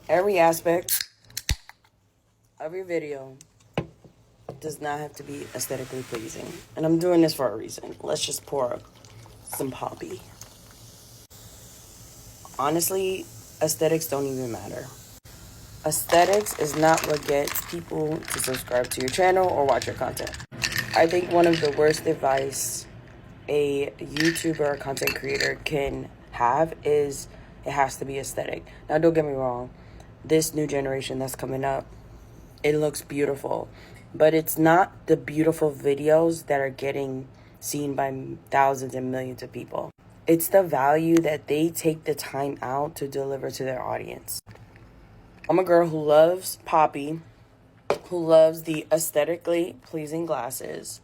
Every aspect of your video does not have to be aesthetically pleasing. And I'm doing this for a reason. Let's just pour some poppy. Honestly, aesthetics don't even matter. Aesthetics is not what gets people to subscribe to your channel or watch your content. I think one of the worst advice a YouTuber or content creator can have is it has to be aesthetic. Now, don't get me wrong. This new generation that's coming up, it looks beautiful. But it's not the beautiful videos that are getting seen by thousands and millions of people. It's the value that they take the time out to deliver to their audience. I'm a girl who loves poppy, who loves the aesthetically pleasing glasses,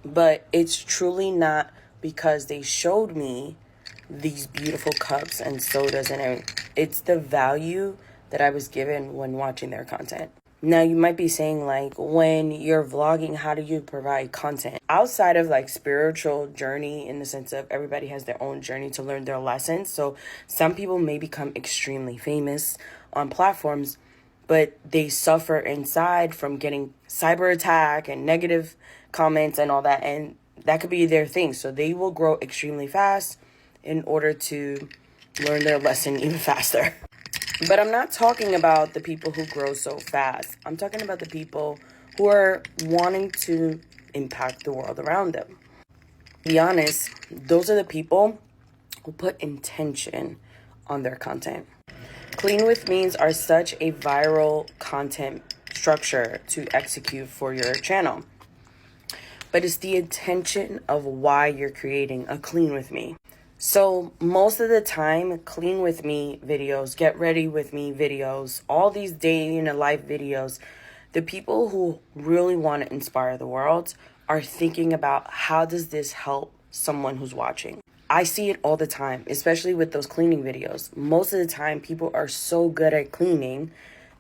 but it's truly not because they showed me these beautiful cups and sodas and everything. It's the value that I was given when watching their content. Now, you might be saying, like, when you're vlogging, how do you provide content? Outside of, like, spiritual journey, in the sense of everybody has their own journey to learn their lessons. So some people may become extremely famous on platforms, but they suffer inside from getting cyber attack and negative comments and all that. And that could be their thing. So they will grow extremely fast in order to learn their lesson even faster. But I'm not talking about the people who grow so fast. I'm talking about the people who are wanting to impact the world around them. To be honest, those are the people who put intention on their content. Clean with means are such a viral content structure to execute for your channel. But it's the intention of why you're creating a clean with me. So most of the time, clean with me videos, get ready with me videos, all these day in a life videos, the people who really want to inspire the world are thinking about how does this help someone who's watching. I see it all the time, especially with those cleaning videos. Most of the time, people are so good at cleaning,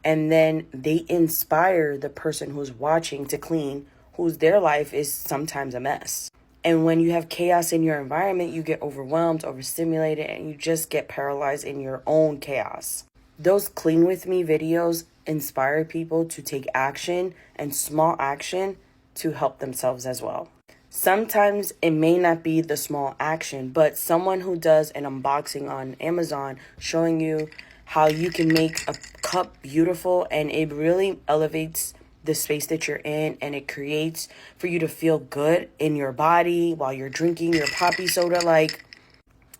and then they inspire the person who's watching to clean, whose their life is sometimes a mess. And when you have chaos in your environment, you get overwhelmed, overstimulated, and you just get paralyzed in your own chaos. Those clean with me videos inspire people to take action and small action to help themselves as well. Sometimes it may not be the small action, but someone who does an unboxing on Amazon showing you how you can make a cup beautiful, and it really elevates the space that you're in, and it creates for you to feel good in your body while you're drinking your poppy soda. Like,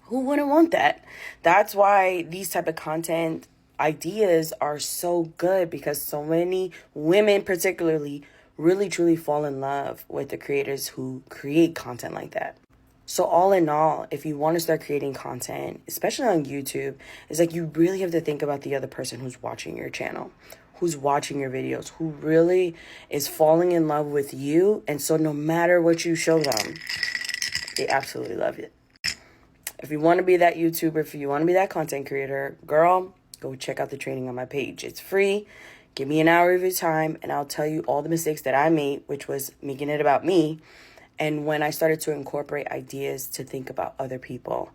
who wouldn't want that? That's why these type of content ideas are so good, because so many women particularly really truly fall in love with the creators who create content like that. So all in all, if you want to start creating content, especially on YouTube, it's like you really have to think about the other person who's watching your channel, who's watching your videos, who really is falling in love with you. And so no matter what you show them, they absolutely love it. If you want to be that YouTuber, if you want to be that content creator, girl, go check out the training on my page. It's free. Give me an hour of your time, and I'll tell you all the mistakes that I made, which was making it about me. And when I started to incorporate ideas to think about other people,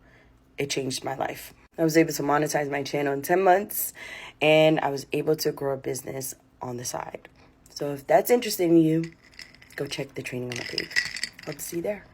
it changed my life. I was able to monetize my channel in 10 months, and I was able to grow a business on the side. So if that's interesting to you, go check the training on my page. Hope to see you there.